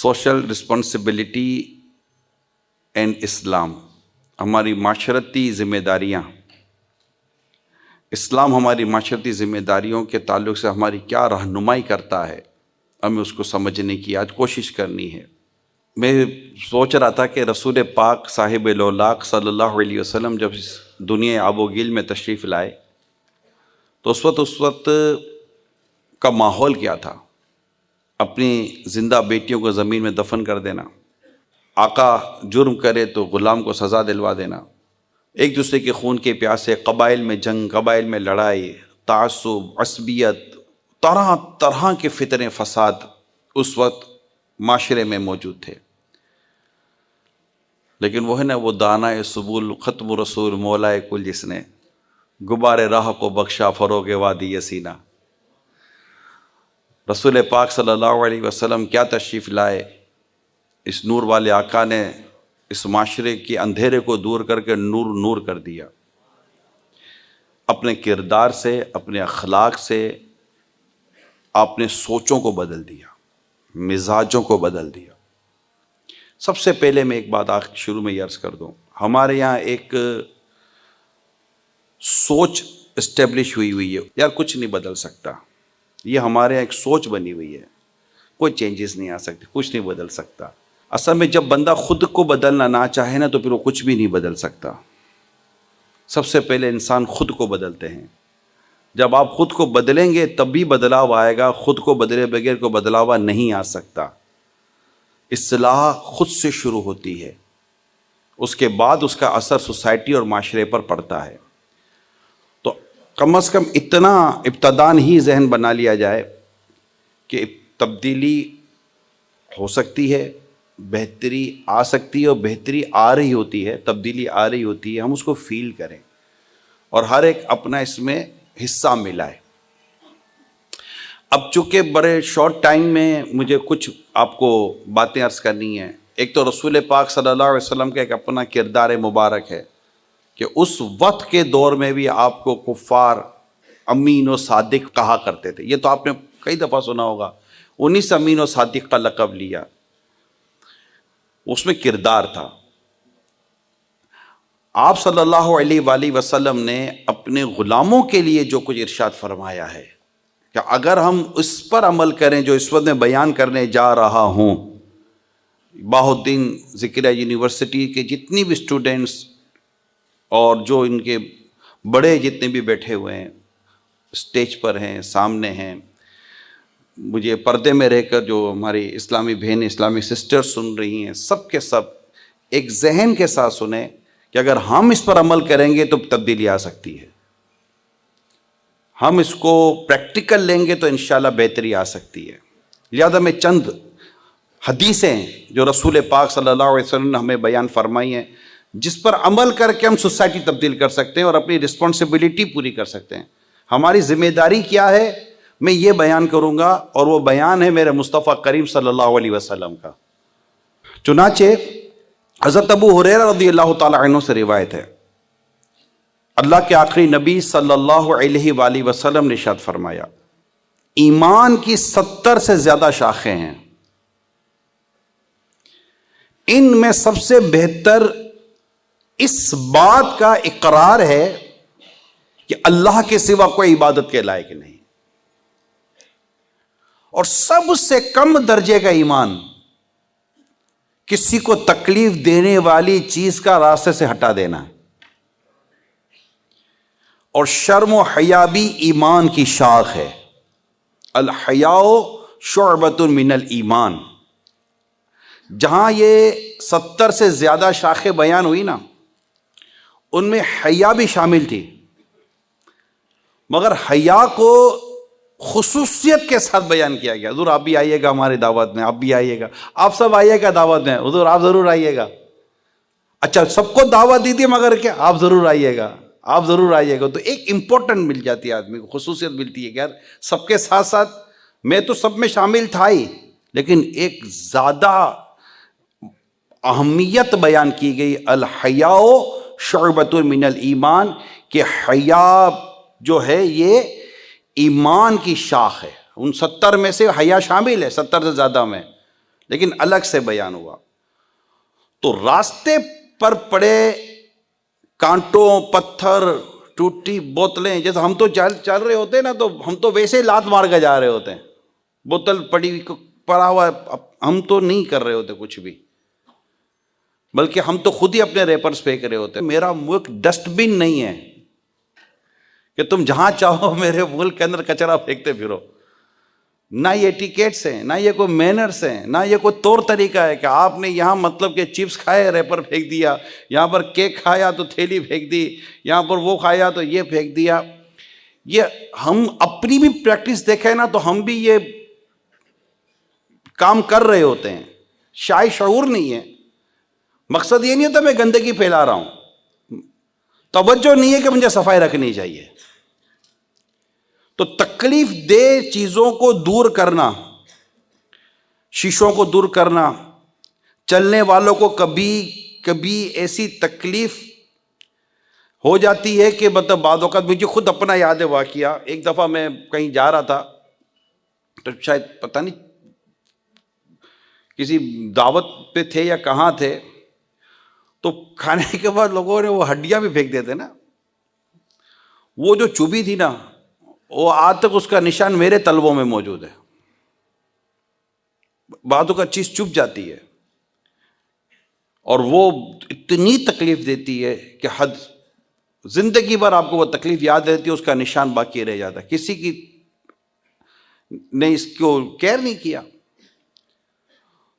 Social responsibility and اسلام، ہماری معاشرتی ذمہ داریاں۔ اسلام ہماری معاشرتی ذمہ داریوں کے تعلق سے ہماری کیا رہنمائی کرتا ہے، ہمیں اس کو سمجھنے کی آج کوشش کرنی ہے۔ میں سوچ رہا تھا کہ رسول پاک صاحب لولاق صلی اللہ علیہ وسلم جب اس دنیا آب و گل میں تشریف لائے تو اس وقت کا ماحول کیا تھا؟ اپنی زندہ بیٹیوں کو زمین میں دفن کر دینا، آقا جرم کرے تو غلام کو سزا دلوا دینا، ایک دوسرے کے خون کے پیاسے، قبائل میں جنگ، قبائل میں لڑائی، تعصب، عصبیت، طرح طرح کے فتنے فساد اس وقت معاشرے میں موجود تھے۔ لیکن وہ ہے نا، وہ دانائے سبل ختم رسول مولائے کل، جس نے غبار راہ کو بخشا فروغ وادی سینہ۔ رسول پاک صلی اللہ علیہ وسلم کیا تشریف لائے، اس نور والے آقا نے اس معاشرے کے اندھیرے کو دور کر کے نور نور کر دیا۔ اپنے کردار سے، اپنے اخلاق سے آپ نے سوچوں کو بدل دیا، مزاجوں کو بدل دیا۔ سب سے پہلے میں ایک بات شروع میں یہ عرض کر دوں، ہمارے یہاں ایک سوچ اسٹیبلش ہوئی ہے، یار کچھ نہیں بدل سکتا، یہ ہمارے یہاں ایک سوچ بنی ہوئی ہے، کوئی چینجز نہیں آ سکتے، کچھ نہیں بدل سکتا۔ اصل میں جب بندہ خود کو بدلنا نہ چاہے نا تو پھر وہ کچھ بھی نہیں بدل سکتا۔ سب سے پہلے انسان خود کو بدلتے ہیں۔ جب آپ خود کو بدلیں گے تب بھی بدلاؤ آئے گا، خود کو بدلے بغیر کو بدلاوا نہیں آ سکتا۔ اصلاح خود سے شروع ہوتی ہے، اس کے بعد اس کا اثر سوسائٹی اور معاشرے پر پڑتا ہے۔ تو کم از کم اتنا ابتداً ہی ذہن بنا لیا جائے کہ تبدیلی ہو سکتی ہے، بہتری آ سکتی ہے، اور بہتری آ رہی ہوتی ہے، تبدیلی آ رہی ہوتی ہے، ہم اس کو فیل کریں اور ہر ایک اپنا اس میں حصہ ملائے۔ اب چونکہ بڑے شارٹ ٹائم میں مجھے کچھ آپ کو باتیں عرض کرنی ہیں۔ ایک تو رسول پاک صلی اللہ علیہ وسلم کا ایک اپنا کردار مبارک ہے کہ اس وقت کے دور میں بھی آپ کو کفار امین و صادق کہا کرتے تھے۔ یہ تو آپ نے کئی دفعہ سنا ہوگا، انہی سے امین و صادق کا لقب لیا، اس میں کردار تھا۔ آپ صلی اللہ علیہ وآلہ وسلم نے اپنے غلاموں کے لیے جو کچھ ارشاد فرمایا ہے کہ اگر ہم اس پر عمل کریں جو اس وقت میں بیان کرنے جا رہا ہوں، بہاؤالدین ذکریہ یونیورسٹی کے جتنی بھی اسٹوڈنٹس اور جو ان کے بڑے جتنے بھی بیٹھے ہوئے ہیں، اسٹیج پر ہیں، سامنے ہیں، مجھے پردے میں رہ کر جو ہماری اسلامی بہنیں، اسلامی سسٹر سن رہی ہیں، سب کے سب ایک ذہن کے ساتھ سنیں کہ اگر ہم اس پر عمل کریں گے تو تبدیلی آ سکتی ہے، ہم اس کو پریکٹیکل لیں گے تو انشاءاللہ بہتری آ سکتی ہے۔ لہذا میں چند حدیثیں جو رسول پاک صلی اللہ علیہ وسلم نے ہمیں بیان فرمائی ہیں، جس پر عمل کر کے ہم سوسائٹی تبدیل کر سکتے ہیں اور اپنی رسپانسبلٹی پوری کر سکتے ہیں۔ ہماری ذمہ داری کیا ہے، میں یہ بیان کروں گا، اور وہ بیان ہے میرے مصطفیٰ کریم صلی اللہ علیہ وسلم کا۔ چنانچہ حضرت ابو ہریرہ رضی اللہ تعالی عنہ سے روایت ہے، اللہ کے آخری نبی صلی اللہ علیہ وآلہ وسلم نے ارشاد فرمایا، ایمان کی 70 سے زیادہ شاخیں ہیں، ان میں سب سے بہتر اس بات کا اقرار ہے کہ اللہ کے سوا کوئی عبادت کے لائق نہیں، اور سب سے کم درجے کا ایمان کسی کو تکلیف دینے والی چیز کا راستے سے ہٹا دینا، اور شرم و حیا بھی ایمان کی شاخ ہے۔ الحیاء شعبۃ من الایمان۔ جہاں یہ 70 سے زیادہ شاخیں بیان ہوئی نا، ان میں حیا بھی شامل تھی، مگر حیا کو خصوصیت کے ساتھ بیان کیا گیا۔ حضور آپ بھی آئیے گا ہماری دعوت میں، آپ بھی آئیے گا، آپ سب آئیے گا دعوت میں، حضور آپ ضرور آئیے گا۔ اچھا سب کو دعوت دی تھی، مگر کیا آپ ضرور آئیے گا، آپ ضرور آئیے گا، تو ایک امپورٹنٹ مل جاتی ہے آدمی کو، خصوصیت ملتی ہے کہ یار سب کے ساتھ ساتھ میں تو سب میں شامل تھا ہی، لیکن ایک زیادہ اہمیت بیان کی گئی، الحیاء شعبۃ من الایمان، کہ حیا جو ہے یہ ایمان کی شاخ ہے۔ ان 70 میں سے حیا شامل ہے، 70 سے زیادہ میں، لیکن الگ سے بیان ہوا. تو راستے پر پڑے کانٹوں، پتھر، ٹوٹی بوتلیں، جیسے ہم تو چل رہے ہوتے ہیں نا تو ہم تو ویسے ہی لات مار کے جا رہے ہوتے ہیں، بوتل پڑی پڑا ہوا ہم تو نہیں کر رہے ہوتے کچھ بھی، بلکہ ہم تو خود ہی اپنے ریپرز پھینک رہے ہوتے ہیں. میرا ملک ڈسٹ بن نہیں ہے کہ تم جہاں چاہو میرے ملک کے اندر کچرا پھینکتے پھرو. نہ یہ ایٹیکیٹس ہیں، نہ یہ کوئی مینرس ہیں، نہ یہ کوئی طور طریقہ ہے کہ آپ نے یہاں مطلب کہ چپس کھائے ریپر پھینک دیا، یہاں پر کیک کھایا تو تھیلی پھینک دی، یہاں پر وہ کھایا تو یہ پھینک دیا. یہ ہم اپنی بھی پریکٹس دیکھیں نا تو ہم بھی یہ کام کر رہے ہوتے ہیں، شاید شعور نہیں ہے. مقصد یہ نہیں ہوتا میں گندگی پھیلا رہا ہوں، توجہ نہیں ہے کہ مجھے صفائی رکھنی چاہیے. تو تکلیف دہ چیزوں کو دور کرنا، شیشوں کو دور کرنا، چلنے والوں کو کبھی ایسی تکلیف ہو جاتی ہے کہ مطلب بعض اوقات مجھے خود اپنا یاد ہے واقعہ. ایک دفعہ میں کہیں جا رہا تھا تو شاید پتہ نہیں کسی دعوت پہ تھے یا کہاں تھے، تو کھانے کے بعد لوگوں نے وہ ہڈیاں بھی پھینک دیتے نا، وہ جو چبھی تھی نا وہ آج تک اس کا نشان میرے تلووں میں موجود ہے. باتوں کا چیز چپ جاتی ہے اور وہ اتنی تکلیف دیتی ہے کہ حد، زندگی بھر آپ کو وہ تکلیف یاد رہتی ہے، اس کا نشان باقی رہ جاتا ہے. کسی کی نے اس کو کیئر نہیں کیا.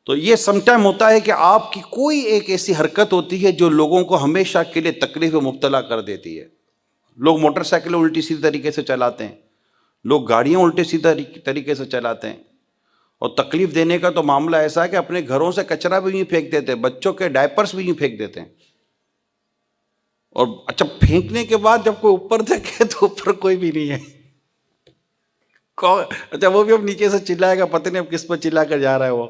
تو یہ سم ٹائم ہوتا ہے کہ آپ کی کوئی ایک ایسی حرکت ہوتی ہے جو لوگوں کو ہمیشہ کے لیے تکلیف میں مبتلا کر دیتی ہے. لوگ موٹر سائیکل الٹی سیدھی طریقے سے چلاتے ہیں، لوگ گاڑیاں الٹے سیدھے طریقے سے چلاتے ہیں. اور تکلیف دینے کا تو معاملہ ایسا ہے کہ اپنے گھروں سے کچرا بھی نہیں پھینک دیتے، بچوں کے ڈائپرس بھی نہیں پھینک دیتے ہیں. اور اچھا پھینکنے کے بعد جب کوئی اوپر دیکھے تو اوپر کوئی بھی نہیں ہے. اچھا وہ بھی اب نیچے سے چلائے گا، پتہ نہیں اب کس پر چلا کر جا رہا ہے. وہ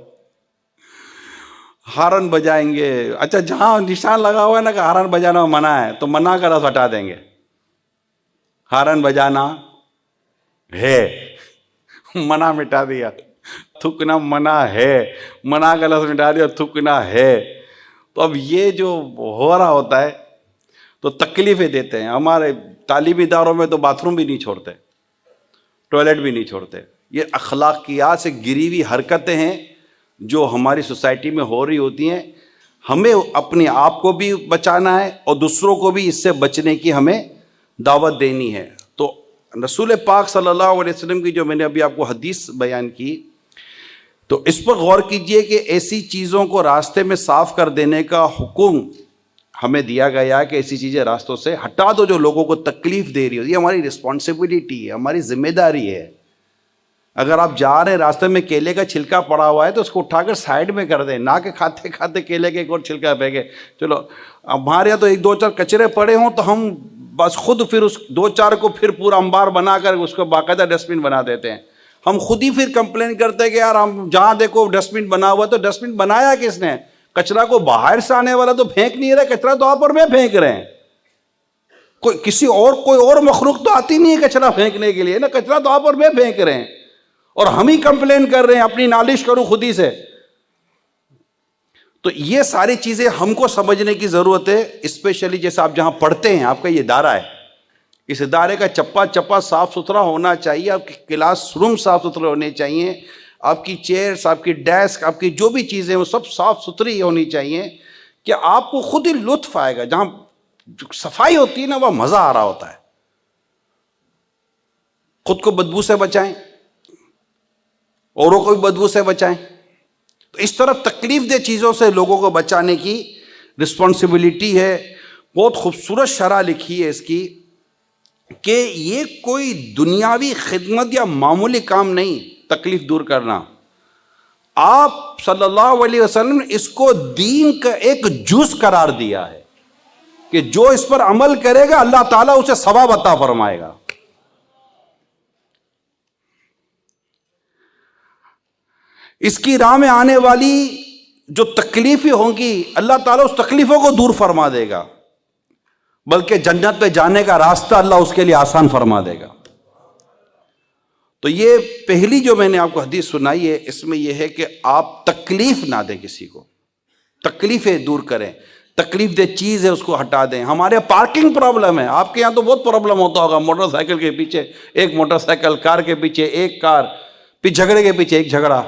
ہارن بجائیں گے. اچھا جہاں نشان لگا ہوا ہے نا کہ ہارن بجانا منع ہے تو منع کا رس ہٹا دیں گے. ہارن بجانا ہے، منع مٹا دیا. تھوکنا منع ہے، منع کا لفظ مٹا دیا، تھوکنا ہے. تو اب یہ جو ہو رہا ہوتا ہے تو تکلیفیں دیتے ہیں. ہمارے تعلیمی اداروں میں تو باتھ روم بھی نہیں چھوڑتے، ٹوائلٹ بھی نہیں چھوڑتے. یہ اخلاقیات سے گری ہوئی حرکتیں ہیں جو ہماری سوسائٹی میں ہو رہی ہوتی ہیں. ہمیں اپنے آپ کو بھی بچانا ہے اور دوسروں کو بھی اس سے بچنے کی ہمیں دعوت دینی ہے. تو رسول پاک صلی اللہ علیہ وسلم کی جو میں نے ابھی آپ کو حدیث بیان کی، تو اس پر غور کیجئے کہ ایسی چیزوں کو راستے میں صاف کر دینے کا حکم ہمیں دیا گیا کہ ایسی چیزیں راستوں سے ہٹا دو جو لوگوں کو تکلیف دے رہی ہو. یہ ہماری رسپانسبلٹی ہے، ہماری ذمہ داری ہے. اگر آپ جا رہے ہیں راستے میں کیلے کا چھلکا پڑا ہوا ہے تو اس کو اٹھا کر سائڈ میں کر دیں، نہ کہ کھاتے کھاتے کیلے کے ایک اور چھلکا پھینکے. چلو ہمارے یہاں تو ایک دو چار کچرے پڑے ہوں تو ہم بس خود پھر اس دو چار کو پھر پورا انبار بنا کر اس کو باقاعدہ ڈسٹ بن بنا دیتے ہیں. ہم خود ہی پھر کمپلین کرتے ہیں کہ یار ہم جہاں دیکھو ڈسٹ بن بنا ہوا، تو ڈسٹ بن بنایا کس نے؟ کچرا کو باہر سے آنے والا تو پھینک نہیں رہے، کچرا تو آپ اور میں پھینک رہے ہیں. کوئی اور مخلوق تو آتی نہیں ہے کچرا پھینکنے کے لیے نا، کچرا تو آپ اور میں پھینک رہے ہیں اور ہم ہی کمپلین کر رہے ہیں. اپنی نالش کروں خود ہی سے. تو یہ ساری چیزیں ہم کو سمجھنے کی ضرورت ہے. اسپیشلی جیسے آپ جہاں پڑھتے ہیں، آپ کا یہ ادارہ ہے، اس ادارے کا چپا صاف ستھرا ہونا چاہیے. آپ کے کلاس روم صاف ستھرے ہونے چاہیے، آپ کی چیئرس، آپ کی ڈیسک، آپ کی جو بھی چیزیں وہ سب صاف ستھری ہونی چاہیے کہ آپ کو خود ہی لطف آئے گا. جہاں صفائی ہوتی ہے نا وہ مزہ آ رہا ہوتا ہے. خود کو بدبو سے بچائیں، اوروں کو بھی بدبو سے بچائیں. تو اس طرح تکلیف دہ چیزوں سے لوگوں کو بچانے کی رسپانسبلٹی ہے. بہت خوبصورت شرح لکھی ہے اس کی کہ یہ کوئی دنیاوی خدمت یا معمولی کام نہیں تکلیف دور کرنا. آپ صلی اللہ علیہ وسلم نے اس کو دین کا ایک جز قرار دیا ہے کہ جو اس پر عمل کرے گا اللہ تعالیٰ اسے ثواب عطا فرمائے گا. اس کی راہ میں آنے والی جو تکلیفیں ہوں گی اللہ تعالیٰ اس تکلیفوں کو دور فرما دے گا، بلکہ جنت پہ جانے کا راستہ اللہ اس کے لیے آسان فرما دے گا. تو یہ پہلی جو میں نے آپ کو حدیث سنائی ہے، اس میں یہ ہے کہ آپ تکلیف نہ دیں کسی کو، تکلیفیں دور کریں، تکلیف دہ چیز ہے اس کو ہٹا دیں۔ ہمارے پارکنگ پرابلم ہے، آپ کے یہاں تو بہت پرابلم ہوتا ہوگا، موٹر سائیکل کے پیچھے ایک موٹر سائیکل، کار کے پیچھے ایک کار، پھر جھگڑے کے پیچھے ایک جھگڑا۔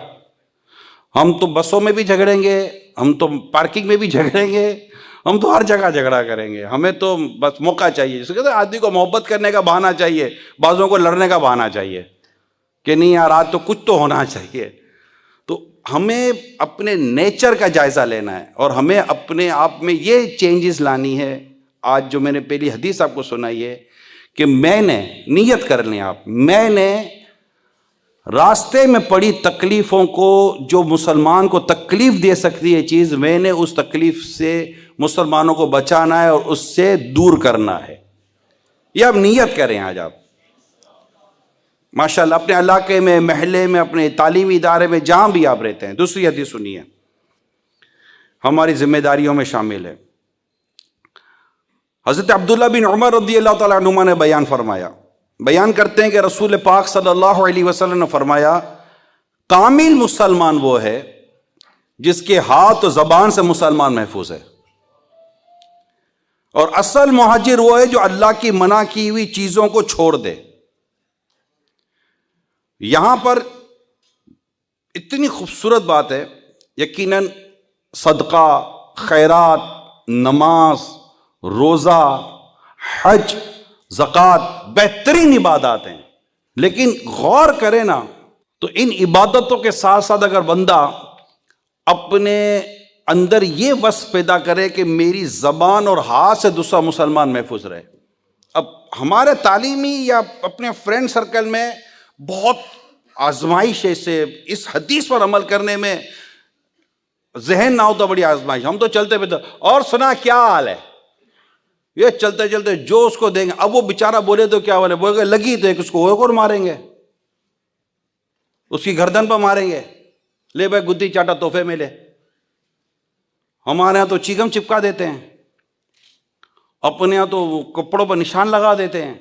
ہم تو بسوں میں بھی جھگڑیں گے، ہم تو پارکنگ میں بھی جھگڑیں گے، ہم تو ہر جگہ جھگڑا کریں گے۔ ہمیں تو بس موقع چاہیے، جسے کہتے ہیں آدمی کو محبت کرنے کا بہانہ چاہیے، بعضوں کو لڑنے کا بہانہ چاہیے کہ نہیں یار آج تو کچھ تو ہونا چاہیے۔ تو ہمیں اپنے نیچر کا جائزہ لینا ہے اور ہمیں اپنے آپ میں یہ چینجز لانی ہے۔ آج جو میں نے پہلی حدیث آپ کو سنائی ہے کہ میں نے نیت کر لیں آپ، میں نے راستے میں پڑی تکلیفوں کو، جو مسلمان کو تکلیف دے سکتی ہے چیز، میں نے اس تکلیف سے مسلمانوں کو بچانا ہے اور اس سے دور کرنا ہے۔ یہ آپ نیت کریں آج آپ ماشاءاللہ اپنے علاقے میں، محلے میں، اپنے تعلیمی ادارے میں، جہاں بھی آپ رہتے ہیں۔ دوسری حدیث سنیے، ہماری ذمہ داریوں میں شامل ہے۔ حضرت عبداللہ بن عمر رضی اللہ تعالیٰ عنہما نے بیان کرتے ہیں کہ رسول پاک صلی اللہ علیہ وسلم نے فرمایا، کامل مسلمان وہ ہے جس کے ہاتھ و زبان سے مسلمان محفوظ ہے، اور اصل مہاجر وہ ہے جو اللہ کی منع کی ہوئی چیزوں کو چھوڑ دے۔ یہاں پر اتنی خوبصورت بات ہے، یقیناً صدقہ، خیرات، نماز، روزہ، حج، زکوٰۃ بہترین عبادات ہیں، لیکن غور کریں نا تو ان عبادتوں کے ساتھ ساتھ اگر بندہ اپنے اندر یہ وصف پیدا کرے کہ میری زبان اور ہاتھ سے دوسرا مسلمان محفوظ رہے۔ اب ہمارے تعلیمی یا اپنے فرینڈ سرکل میں بہت آزمائش ہے اس حدیث پر عمل کرنے میں، ذہن نہ ہوتا بڑی آزمائش۔ ہم تو چلتے پھرتے اور سنا کیا حال ہے، یہ چلتے چلتے جو اس کو دیں گے، اب وہ بیچارہ بولے تو کیا بولے گا، لگی تو ایک اس کو اور ماریں گے، اس کی گردن پر ماریں گے، لے بھائی گدی چاٹا تحفے میں لے۔ ہمارے ہاں تو چیگم چپکا دیتے ہیں، اپنے ہاں تو کپڑوں پر نشان لگا دیتے ہیں،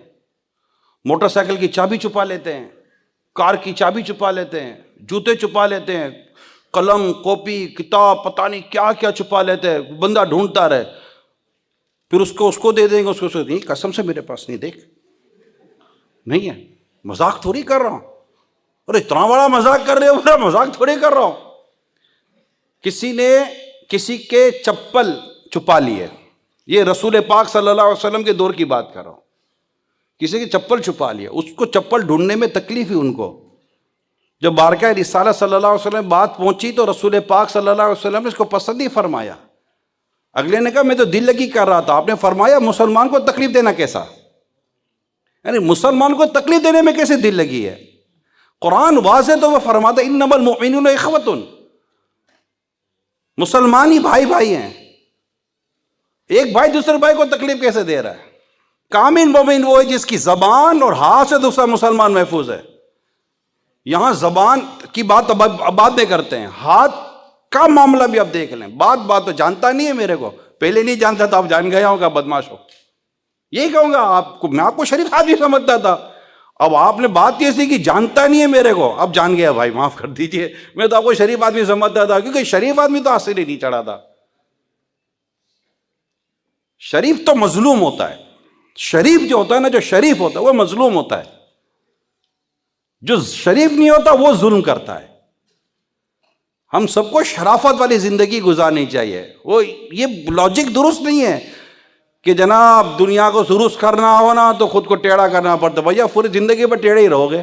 موٹر سائیکل کی چابی چھپا لیتے ہیں، کار کی چابی چھپا لیتے ہیں، جوتے چھپا لیتے ہیں، قلم، کاپی، کتاب، پتہ نہیں کیا کیا چھپا لیتے ہیں، بندہ ڈھونڈتا رہے، پھر اس کو دے دیں گے، اس کو نہیں قسم سے میرے پاس نہیں، دیکھ نہیں ہے، مذاق تھوڑی کر رہا ہوں، اور اتنا بڑا مذاق کر رہے ہو، میرا مذاق تھوڑی کر رہا ہوں۔ کسی نے کسی کے چپل چھپا لیے، یہ رسول پاک صلی اللہ علیہ وسلم کے دور کی بات کر رہا ہوں، کسی کی چپل چھپا لیا، اس کو چپل ڈھونڈنے میں تکلیف ہوئی ان کو۔ جب بارگاہ رسالہ صلی اللہ علیہ وسلم بات پہنچی تو رسول پاک صلی اللہ علیہ وسلم نے اس کو پسند ہی فرمایا۔ اگلے نے کہا میں تو دل لگی کر رہا تھا، آپ نے فرمایا مسلمان کو تکلیف دینا کیسا، یعنی مسلمان کو تکلیف دینے میں کیسے دل لگی ہے؟ قرآن واضح تو وہ فرماتا انما المؤمنون اخوۃ، مسلمان ہی بھائی بھائی ہیں، ایک بھائی دوسرے بھائی کو تکلیف کیسے دے رہا ہے؟ کامل مومن وہ ہے جس کی زبان اور ہاتھ سے دوسرا مسلمان محفوظ ہے۔ یہاں زبان کی بات اب بعد میں کرتے ہیں، ہاتھ کا معاملہ بھی آپ دیکھ لیں۔ بات تو جانتا نہیں ہے میرے کو، پہلے نہیں جانتا تھا، آپ جان گیا ہوگا بدماش ہو، یہی کہوں گا آپ کو، میں آپ کو شریف آدمی سمجھتا تھا، اب آپ نے بات ایسی کہ جانتا نہیں ہے میرے کو، اب جان گیا بھائی معاف کر دیجئے، میں تو آپ کو شریف آدمی سمجھتا تھا، کیونکہ شریف آدمی تو حاصل ہی نہیں چڑھا تھا۔ شریف تو مظلوم ہوتا ہے، شریف جو ہوتا ہے نا، جو شریف ہوتا ہے وہ مظلوم ہوتا ہے، جو شریف نہیں ہوتا وہ ظلم کرتا ہے۔ ہم سب کو شرافت والی زندگی گزارنی چاہیے۔ وہ یہ لاجک درست نہیں ہے کہ جناب دنیا کو درست کرنا ہو نا تو خود کو ٹیڑھا کرنا پڑتا، بھیا پوری زندگی پر ٹیڑھے ہی رہو گے،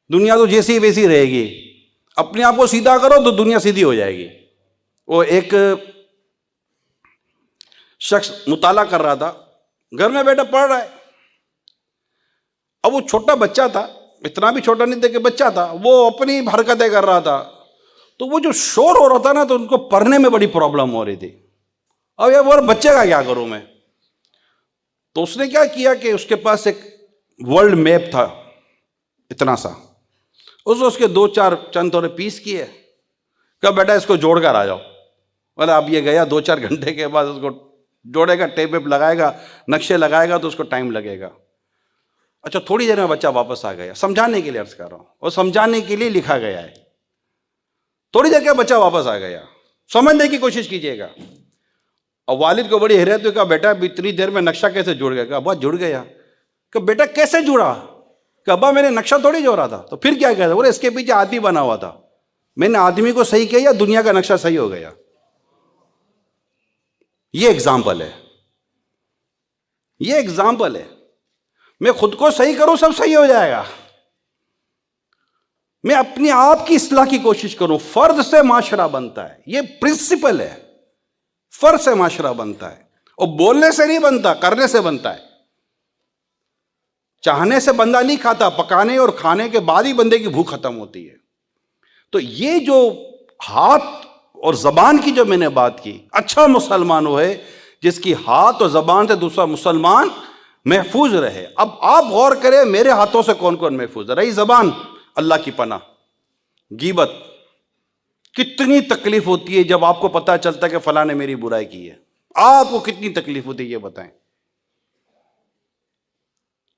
دنیا تو جیسی ویسی رہے گی، اپنے آپ کو سیدھا کرو تو دنیا سیدھی ہو جائے گی۔ وہ ایک شخص مطالعہ کر رہا تھا، گھر میں بیٹا پڑھ رہا ہے، اب وہ چھوٹا بچہ تھا، اتنا بھی چھوٹا نہیں تھا کہ بچہ تھا، وہ اپنی حرکتیں کر رہا تھا، تو وہ جو شور ہو رہا تھا نا تو ان کو پڑھنے میں بڑی پرابلم ہو رہی تھی۔ اب یہ وہ بچے کا کیا کروں میں؟ تو اس نے کیا کیا کہ اس کے پاس ایک ورلڈ میپ تھا اتنا سا، اس کے دو چار چند تھوڑے پیس کیے، کہا بیٹا اس کو جوڑ کر آ جاؤ۔ بولا اب یہ گیا 2-4 گھنٹے کے بعد اس کو جوڑے گا، ٹیپ ویپ لگائے گا، نقشے لگائے گا تو اس کو ٹائم لگے گا۔ اچھا تھوڑی دیر میں بچہ واپس آ گیا، سمجھانے کے لیے عرض کر رہا ہوں، اور سمجھانے کے لیے لکھا گیا ہے، تھوڑی دیر کے بچہ واپس آ گیا، سمجھنے کی کوشش کیجیے گا۔ اور والد کو بڑی حیرت ہوئی، کہا بیٹا اتنی دیر میں نقشہ کیسے جڑ گیا؟ کہا ابا جڑ گیا۔ کہ بیٹا کیسے جڑا؟ کہ ابا میں نے نقشہ تھوڑی جوڑا تھا۔ تو پھر کیا کہتا؟ بولے اس کے پیچھے آدمی بنا ہوا تھا، میں نے آدمی کو صحیح کیا یا دنیا کا نقشہ صحیح ہو گیا؟ یہ ایگزامپل ہے، یہ ایگزامپل ہے۔ میں خود کو صحیح کروں سب صحیح ہو جائے گا، میں اپنی آپ کی اصلاح کی کوشش کروں، فرد سے معاشرہ بنتا ہے، یہ پرنسپل ہے، فرد سے معاشرہ بنتا ہے، اور بولنے سے نہیں بنتا، کرنے سے بنتا ہے۔ چاہنے سے بندہ نہیں کھاتا، پکانے اور کھانے کے بعد ہی بندے کی بھوک ختم ہوتی ہے۔ تو یہ جو ہاتھ اور زبان کی جو میں نے بات کی، اچھا مسلمان وہ ہے جس کی ہاتھ اور زبان سے دوسرا مسلمان محفوظ رہے۔ اب آپ غور کریں میرے ہاتھوں سے کون کون محفوظ ہے؟ رہی زبان، اللہ کی پناہ۔ غیبت، کتنی تکلیف ہوتی ہے جب آپ کو پتہ چلتا ہے کہ فلاں نے میری برائی کی ہے، آپ کو کتنی تکلیف ہوتی ہے یہ بتائیں۔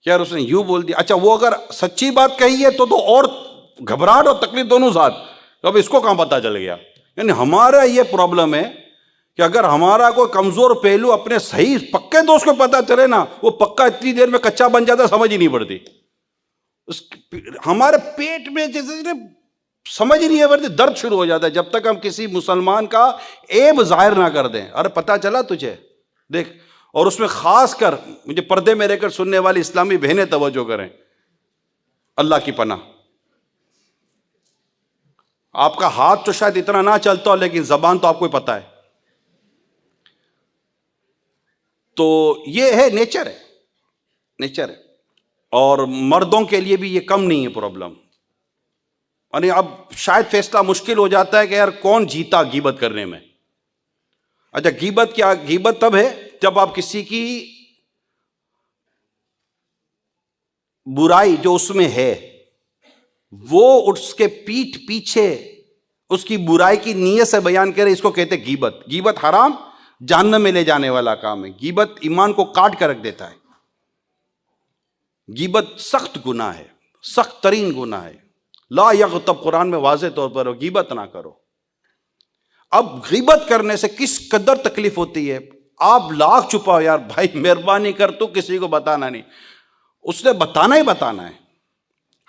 یار اس نے یوں بول دیا، اچھا وہ اگر سچی بات کہی ہے تو اور گھبراہٹ اور تکلیف دونوں ساتھ، اب اس کو کہاں پتہ چل گیا؟ یعنی ہمارا یہ پرابلم ہے کہ اگر ہمارا کوئی کمزور پہلو اپنے صحیح پکے دوست کو پتہ چلے نا، وہ پکا اتنی دیر میں کچا بن جاتا، سمجھ ہی نہیں پڑتی۔ ہمارے پیٹ میں جیسے سمجھ ہی نہیں پڑتی، درد شروع ہو جاتا ہے جب تک ہم کسی مسلمان کا عیب ظاہر نہ کر دیں۔ ارے پتہ چلا تجھے، دیکھ۔ اور اس میں خاص کر مجھے پردے میں رہ کر سننے والی اسلامی بہنیں توجہ کریں، اللہ کی پناہ، آپ کا ہاتھ تو شاید اتنا نہ چلتا ہو لیکن زبان تو آپ کو پتہ ہے۔ تو یہ ہے، نیچر ہے، نیچر ہے۔ اور مردوں کے لیے بھی یہ کم نہیں ہے پرابلم۔ یعنی اب شاید فیصلہ مشکل ہو جاتا ہے کہ یار کون جیتا غیبت کرنے میں۔ اچھا غیبت کیا؟ غیبت تب ہے جب آپ کسی کی برائی جو اس میں ہے وہ اس کے پیٹھ پیچھے اس کی برائی کی نیت سے بیان کرے، اس کو کہتے ہیں غیبت۔ غیبت حرام، جہنم میں لے جانے والا کام ہے۔ غیبت ایمان کو کاٹ کر رکھ دیتا ہے۔ غیبت سخت گناہ ہے، سخت ترین گناہ ہے۔ لا یغتب، قرآن میں واضح طور پر غیبت نہ کرو۔ اب غیبت کرنے سے کس قدر تکلیف ہوتی ہے، آپ لاکھ چھپاؤ، یار بھائی مہربانی کر تو کسی کو بتانا نہیں، اس نے بتانا ہی بتانا ہے۔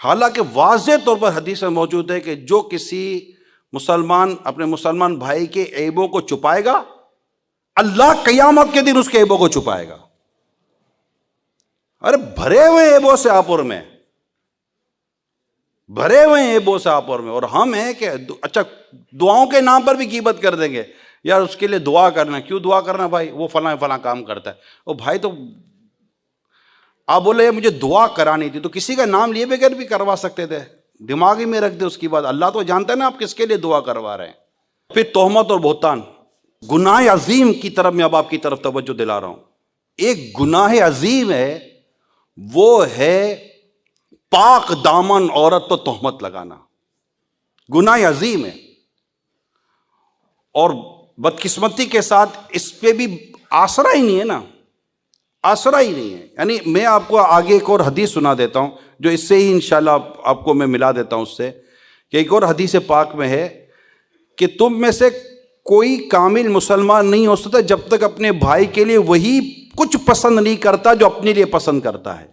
حالانکہ واضح طور پر حدیث میں موجود ہے کہ جو کسی مسلمان اپنے مسلمان بھائی کے عیبوں کو چھپائے گا، اللہ قیامت کے دن اس کے عیبوں کو چھپائے گا۔ ارے بھرے ہوئے عیبوں سے آپور میں، بھرے ہوئے عیبوں سے آپور میں، اور ہم ہیں کہ اچھا دعاؤں کے نام پر بھی غیبت کر دیں گے، یار اس کے لیے دعا کرنا۔ کیوں دعا کرنا بھائی؟ وہ فلاں فلاں کام کرتا ہے۔ او بھائی تو آپ بولے مجھے دعا کرانی تھی، تو کسی کا نام لیے بغیر بھی کروا سکتے تھے، دماغی میں رکھ دے اس کی بات۔ اللہ تو جانتا ہے نا آپ کس کے لیے دعا کروا رہے ہیں۔ پھر تہمت اور بہتان، گناہ عظیم کی طرف میں اب آپ کی طرف توجہ دلا رہا ہوں۔ ایک گناہ عظیم ہے، وہ ہے پاک دامن عورت پر تہمت لگانا، گناہ عظیم ہے۔ اور بدقسمتی کے ساتھ اس پہ بھی آسرا ہی نہیں ہے نا، آسرا ہی نہیں ہے۔ یعنی میں آپ کو آگے ایک اور حدیث سنا دیتا ہوں جو اس سے ہی انشاءاللہ آپ کو میں ملا دیتا ہوں اس سے، کہ ایک اور حدیث پاک میں ہے کہ تم میں سے کوئی کامل مسلمان نہیں ہو سکتا جب تک اپنے بھائی کے لیے وہی کچھ پسند نہیں کرتا جو اپنے لیے پسند کرتا ہے۔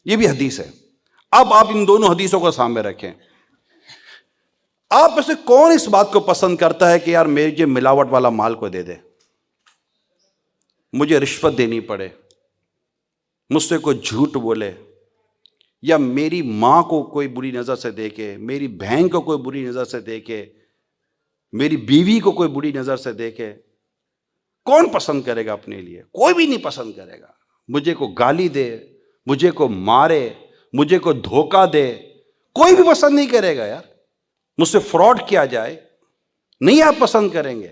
یہ بھی حدیث ہے۔ اب آپ ان دونوں حدیثوں کو سامنے رکھیں، آپ میں سے کون اس بات کو پسند کرتا ہے کہ یار میرے ملاوٹ والا مال کو دے دے، مجھے رشوت دینی پڑے، مجھ سے کوئی جھوٹ بولے، یا میری ماں کو کوئی بری نظر سے دیکھے، میری بہن کو کوئی بری نظر سے دیکھے، میری بیوی کو کوئی بری نظر سے دیکھے؟ کون پسند کرے گا اپنے لیے؟ کوئی بھی نہیں پسند کرے گا۔ مجھے کو گالی دے، مجھے کو مارے، مجھے کو دھوکہ دے، کوئی بھی پسند نہیں کرے گا۔ یار مجھ سے فراڈ کیا جائے، نہیں آپ پسند کریں گے۔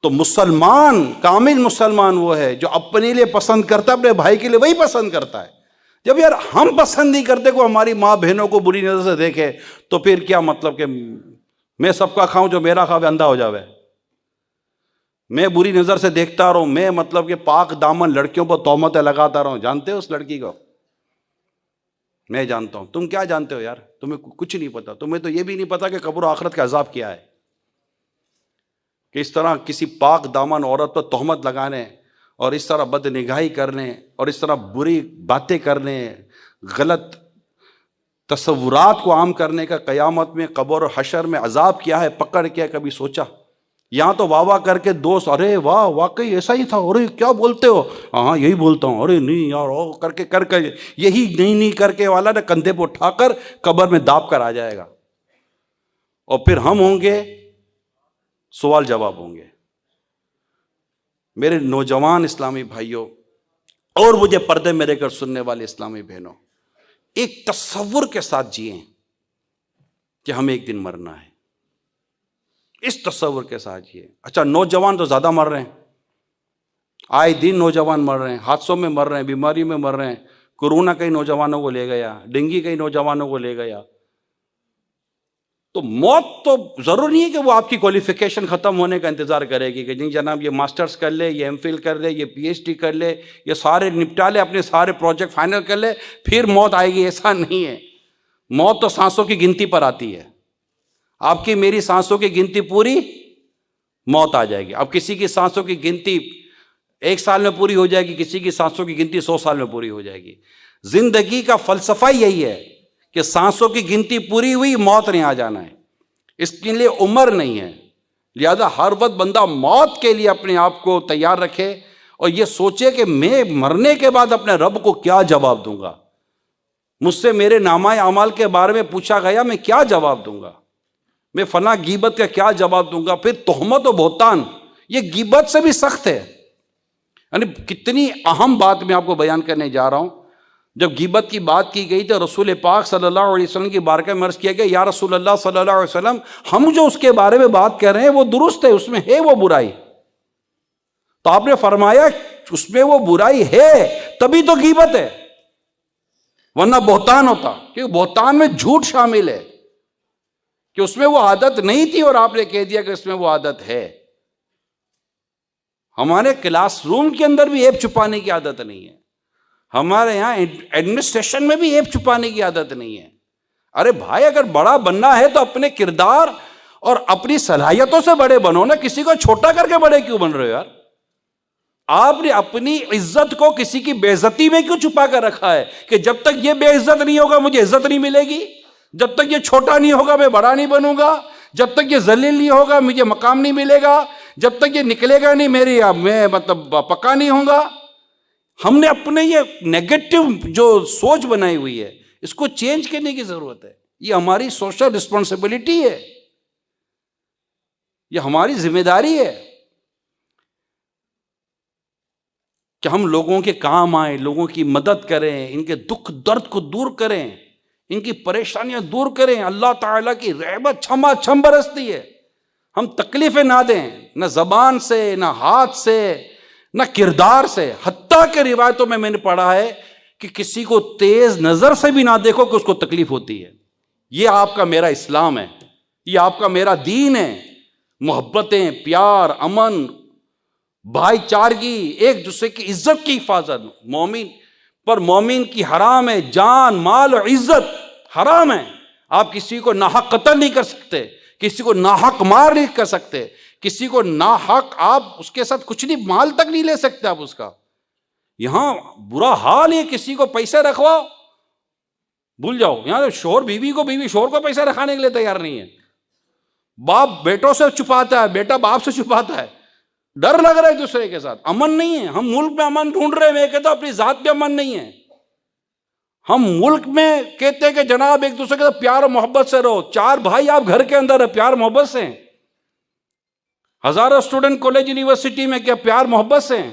تو مسلمان، کامل مسلمان وہ ہے جو اپنے لیے پسند کرتا ہے، اپنے بھائی کے لیے وہی پسند کرتا ہے۔ جب یار ہم پسند نہیں کرتے کو ہماری ماں بہنوں کو بری نظر سے دیکھے تو پھر کیا مطلب کہ میں سب کا کھاؤں، جو میرا کھاوے اندھا ہو جاوے؟ میں بری نظر سے دیکھتا رہوں، میں مطلب کہ پاک دامن لڑکیوں پر تہمتیں لگاتا رہوں؟ جانتے ہو اس لڑکی کو؟ میں جانتا ہوں. تم کیا جانتے ہو یار؟ تمہیں کچھ نہیں پتا. تمہیں تو یہ بھی نہیں پتا کہ قبر و آخرت کا عذاب کیا ہے. کہ اس طرح کسی پاک دامن عورت پر تہمت لگانے اور اس طرح بد نگاہی کرنے اور اس طرح بری باتیں کرنے، غلط تصورات کو عام کرنے کا قیامت میں قبر و حشر میں عذاب کیا ہے پکڑ کے کبھی سوچا؟ یہاں تو واہ واہ کر کے دوست، ارے واہ واقعی ایسا ہی تھا، ارے کیا بولتے ہو؟ ہاں یہی بولتا ہوں. ارے نہیں یار، او کر کے یہی نہیں کر کے والا نے کندھے پہ اٹھا کر قبر میں داب کر آ جائے گا. اور پھر ہم ہوں گے سوال جواب ہوں گے. میرے نوجوان اسلامی بھائیوں اور مجھے پردے میرے گھر سننے والے اسلامی بہنوں، ایک تصور کے ساتھ جئیں کہ ہمیں ایک دن مرنا ہے. اس تصور کے ساتھ جئیں. اچھا نوجوان تو زیادہ مر رہے ہیں، آئے دن نوجوان مر رہے ہیں، حادثوں میں مر رہے ہیں، بیماری میں مر رہے ہیں. کورونا کئی نوجوانوں کو لے گیا، ڈینگی کئی نوجوانوں کو لے گیا. تو موت تو ضرور نہیں ہے کہ وہ آپ کی کوالیفیکیشن ختم ہونے کا انتظار کرے گی کہ نہیں جناب یہ ماسٹرز کر لے، یہ ایم فل کر لے، یہ پی ایچ ڈی کر لے، یہ سارے نپٹا لے، اپنے سارے پروجیکٹ فائنل کر لے پھر موت آئے گی. ایسا نہیں ہے. موت تو سانسوں کی گنتی پر آتی ہے. آپ کی میری سانسوں کی گنتی پوری، موت آ جائے گی. اب کسی کی سانسوں کی گنتی 1 سال میں پوری ہو جائے گی، کسی کی سانسوں کی گنتی 100 سال میں پوری ہو جائے گی. زندگی کا فلسفہ یہی ہے کہ سانسوں کی گنتی پوری ہوئی، موت نہیں آ جانا ہے. اس کے لیے عمر نہیں ہے. لہذا ہر وقت بندہ موت کے لیے اپنے آپ کو تیار رکھے اور یہ سوچے کہ میں مرنے کے بعد اپنے رب کو کیا جواب دوں گا. مجھ سے میرے نامہ اعمال کے بارے میں پوچھا گیا، میں کیا جواب دوں گا؟ میں فلاں غیبت کا کیا جواب دوں گا؟ پھر تہمت و بہتان یہ غیبت سے بھی سخت ہے. یعنی کتنی اہم بات میں آپ کو بیان کرنے جا رہا ہوں. جب غیبت کی بات کی گئی تو رسول پاک صلی اللہ علیہ وسلم کی بارگاہ میں عرض کیا گیا، یا رسول اللہ صلی اللہ علیہ وسلم، ہم جو اس کے بارے میں بات کر رہے ہیں وہ درست ہے، اس میں ہے وہ برائی. تو آپ نے فرمایا اس میں وہ برائی ہے تبھی تو غیبت ہے، ورنہ بہتان ہوتا. کیونکہ بہتان میں جھوٹ شامل ہے کہ اس میں وہ عادت نہیں تھی اور آپ نے کہہ دیا کہ اس میں وہ عادت ہے. ہمارے کلاس روم کے اندر بھی ایپ چھپانے کی عادت نہیں ہے. ہمارے یہاں ایڈمنسٹریشن میں بھی ایپ چھپانے کی عادت نہیں ہے. ارے بھائی اگر بڑا بننا ہے تو اپنے کردار اور اپنی صلاحیتوں سے بڑے بنو نا. کسی کو چھوٹا کر کے بڑے کیوں بن رہے ہو یار؟ آپ نے اپنی عزت کو کسی کی بے عزتی میں کیوں چھپا کر رکھا ہے کہ جب تک یہ بے عزت نہیں ہوگا مجھے عزت نہیں ملے گی، جب تک یہ چھوٹا نہیں ہوگا میں بڑا نہیں بنوں گا، جب تک یہ ذلیل نہیں ہوگا مجھے مقام نہیں ملے گا، جب تک یہ نکلے گا نہیں میں پکا نہیں ہوں گا. ہم نے اپنے یہ نیگیٹو جو سوچ بنائی ہوئی ہے اس کو چینج کرنے کی ضرورت ہے. یہ ہماری سوشل رسپانسبلٹی ہے، یہ ہماری ذمہ داری ہے کہ ہم لوگوں کے کام آئیں، لوگوں کی مدد کریں، ان کے دکھ درد کو دور کریں، ان کی پریشانیاں دور کریں. اللہ تعالیٰ کی رحمت چھما چھم برستی ہے. ہم تکلیفیں نہ دیں، نہ زبان سے، نہ ہاتھ سے، نہ کردار سے. حتیٰ کہ روایتوں میں نے پڑھا ہے کہ کسی کو تیز نظر سے بھی نہ دیکھو کہ اس کو تکلیف ہوتی ہے. یہ آپ کا میرا اسلام ہے، یہ آپ کا میرا دین ہے. محبتیں، پیار، امن، بھائی چارگی، ایک دوسرے کی عزت کی حفاظت. مومن پر مومن کی حرام ہے، جان مال اور عزت حرام ہے. آپ کسی کو ناحق قتل نہیں کر سکتے، کسی کو ناحق مار نہیں کر سکتے، کسی کو ناحق آپ اس کے ساتھ کچھ نہیں، مال تک نہیں لے سکتے آپ اس کا. یہاں برا حال ہے، کسی کو پیسے رکھواؤ بھول جاؤ. یہاں شوہر بیوی کو، بیوی شوہر کو پیسے رکھانے کے لیے تیار نہیں ہے. باپ بیٹوں سے چھپاتا ہے، بیٹا باپ سے چھپاتا ہے. ڈر لگ رہا ہے دوسرے کے ساتھ. امن نہیں ہے. ہم ملک میں امن ڈھونڈ رہے ہیں، میں کہتا ہوں اپنی ذات پہ امن نہیں ہے. ہم ملک میں کہتے ہیں کہ جناب ایک دوسرے کے ساتھ پیار اور محبت سے رہو. 4 بھائی آپ گھر کے اندر ہے، پیار محبت سے ہیں. ہزاروں اسٹوڈنٹ کالج یونیورسٹی میں کیا پیار محبت سے ہیں؟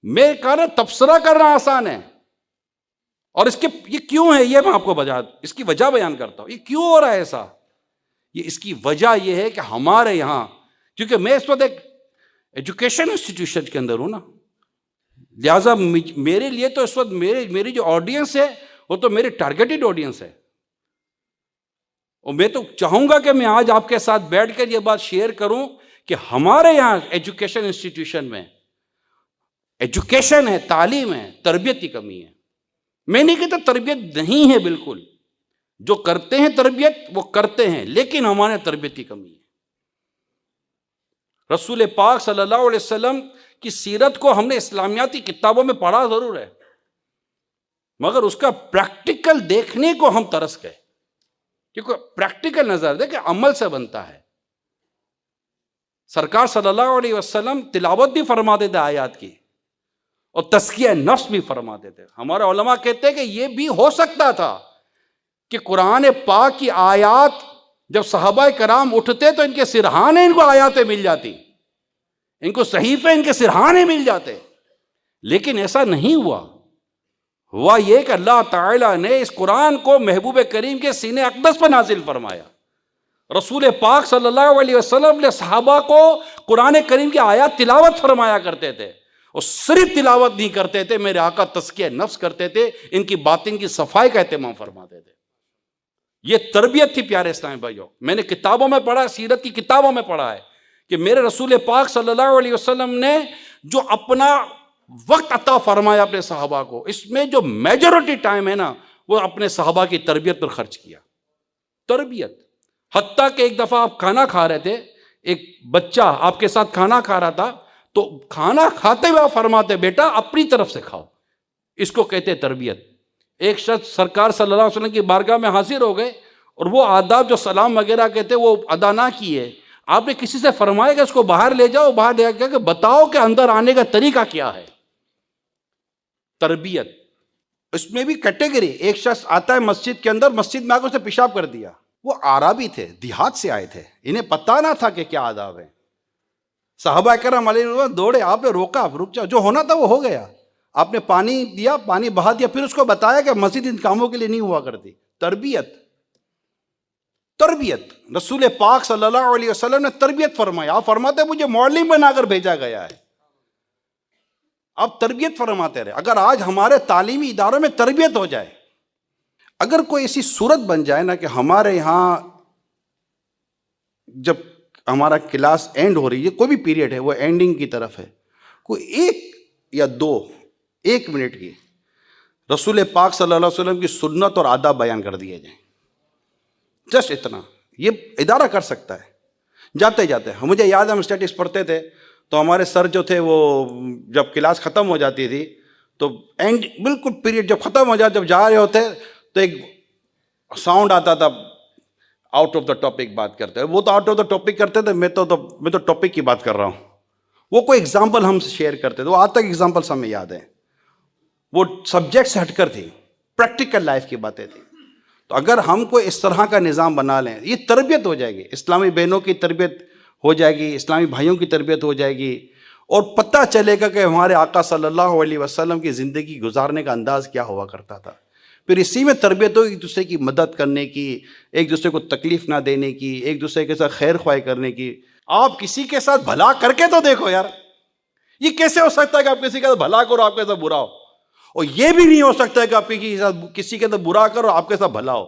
میں کہا نا تبصرہ کرنا آسان ہے، اور اس کے یہ کیوں ہے یہ میں آپ کو اس کی وجہ بیان کرتا ہوں. یہ کیوں ہو رہا ہے ایسا؟ اس کی وجہ یہ ہے کہ ہمارے یہاں، کیونکہ میں اس وقت ایک ایجوکیشن انسٹیٹیوشن کے اندر ہوں نا، لہٰذا میرے لیے تو اس وقت میری جو آڈینس ہے وہ تو میری ٹارگیٹڈ آڈینس ہے. اور میں تو چاہوں گا کہ میں آج آپ کے ساتھ بیٹھ کر یہ بات شیئر کروں کہ ہمارے یہاں ایجوکیشن انسٹیٹیوشن میں ایجوکیشن ہے، تعلیم ہے، تربیت کی کمی ہے. میں نہیں کہتا تربیت نہیں ہے، بالکل جو کرتے ہیں تربیت وہ کرتے ہیں، لیکن ہمارے تربیت کی کمی ہے۔ رسول پاک صلی اللہ علیہ وسلم کی سیرت کو ہم نے اسلامیاتی کتابوں میں پڑھا ضرور ہے، مگر اس کا پریکٹیکل دیکھنے کو ہم ترس گئے، کیونکہ پریکٹیکل نظر دے کہ عمل سے بنتا ہے۔ سرکار صلی اللہ علیہ وسلم تلاوت بھی فرماتے تھے آیات کی، اور تزکیہ نفس بھی فرماتے تھے۔ ہمارے علماء کہتے ہیں کہ یہ بھی ہو سکتا تھا کہ قرآن پاک کی آیات جب صحابہ کرام اٹھتے تو ان کے سرہانے ان کو آیاتیں مل جاتی، ان کو صحیفے ان کے سرہانے مل جاتے، لیکن ایسا نہیں ہوا۔ ہوا یہ کہ اللہ تعالیٰ نے اس قرآن کو محبوب کریم کے سینے اقدس پر نازل فرمایا۔ رسول پاک صلی اللہ علیہ وسلم نے صحابہ کو قرآن کریم کی آیات تلاوت فرمایا کرتے تھے، اور صرف تلاوت نہیں کرتے تھے، میرے آقا تزکیہ نفس کرتے تھے، ان کی باطن کی صفائی کا اہتمام فرماتے تھے۔ یہ تربیت تھی پیارے اسلامی بھائیوں۔ میں نے کتابوں میں پڑھا، سیرت کی کتابوں میں پڑھا ہے کہ میرے رسول پاک صلی اللہ علیہ وسلم نے جو اپنا وقت عطا فرمایا اپنے صحابہ کو، اس میں جو میجورٹی ٹائم ہے نا، وہ اپنے صحابہ کی تربیت پر خرچ کیا۔ تربیت، حتیٰ کہ ایک دفعہ آپ کھانا کھا رہے تھے، ایک بچہ آپ کے ساتھ کھانا کھا رہا تھا، تو کھانا کھاتے ہوئے آپ فرماتے بیٹا اپنی طرف سے کھاؤ، اس کو کہتے تربیت۔ ایک شخص سرکار صلی اللہ علیہ وسلم کی بارگاہ میں حاضر ہو گئے، اور وہ آداب جو سلام وغیرہ کہتے وہ ادا نہ کیے۔ آپ نے کسی سے فرمایا کہ اس کو باہر لے جاؤ، باہر لے جا کے بتاؤ کہ اندر آنے کا طریقہ کیا ہے۔ تربیت، اس میں بھی کیٹیگری، ایک شخص آتا ہے مسجد کے اندر، مسجد میں آ کر اس نے پیشاب کر دیا، وہ عربی تھے، دیہات سے آئے تھے، انہیں پتہ نہ تھا کہ کیا آداب ہے۔ صحابہ کرام علیہ وسلم دوڑے، آپ نے روکا، رک جاؤ، جو ہونا تھا وہ ہو گیا۔ آپ نے پانی دیا، پانی بہا دیا، پھر اس کو بتایا کہ مسجد ان کاموں کے لیے نہیں ہوا کرتی۔ تربیت، تربیت، رسول پاک صلی اللہ علیہ وسلم نے تربیت فرمایا۔ آپ فرماتے مجھے معلم بنا کر بھیجا گیا ہے، آپ تربیت فرماتے رہے۔ اگر آج ہمارے تعلیمی اداروں میں تربیت ہو جائے، اگر کوئی ایسی صورت بن جائے نا کہ ہمارے یہاں جب ہمارا کلاس اینڈ ہو رہی ہے، کوئی بھی پیریڈ ہے وہ اینڈنگ کی طرف ہے، کوئی ایک یا دو ایک منٹ کی رسول پاک صلی اللہ علیہ وسلم کی سنت اور آداب بیان کر دیے جائیں، جسٹ اتنا، یہ ادارہ کر سکتا ہے۔ جاتے جاتے مجھے یاد ہے ہم اسٹیٹکس پڑھتے تھے تو ہمارے سر جو تھے وہ جب کلاس ختم ہو جاتی تھی تو اینڈ بالکل پیریڈ جب ختم ہو جاتا، جب جا رہے ہوتے تو ایک ساؤنڈ آتا تھا، آؤٹ آف دا ٹاپک بات کرتے ہیں۔ وہ تو آؤٹ آف دا ٹاپک کرتے تھے، میں تو ٹاپک کی بات کر رہا ہوں۔ وہ کوئی ایگزامپل ہم سے شیئر کرتے تھے، وہ آج تک ایگزامپلس ہمیں یاد ہیں، وہ سبجیکٹ سے ہٹ کر تھی، پریکٹیکل لائف کی باتیں تھیں۔ تو اگر ہم کو اس طرح کا نظام بنا لیں، یہ تربیت ہو جائے گی، اسلامی بہنوں کی تربیت ہو جائے گی، اسلامی بھائیوں کی تربیت ہو جائے گی، اور پتہ چلے گا کہ ہمارے آقا صلی اللہ علیہ وسلم کی زندگی گزارنے کا انداز کیا ہوا کرتا تھا۔ پھر اسی میں تربیت ہو ایک دوسرے کی مدد کرنے کی، ایک دوسرے کو تکلیف نہ دینے کی، ایک دوسرے کے ساتھ خیر خواہی کرنے کی۔ آپ کسی کے ساتھ بھلا کر کے تو دیکھو یار، یہ کیسے ہو سکتا ہے کہ آپ کسی کے ساتھ بھلا کرو آپ کے ساتھ برا ہو؟ اور یہ بھی نہیں ہو سکتا ہے کہ آپ کسی کے ساتھ برا کرو آپ کے ساتھ بھلا ہو۔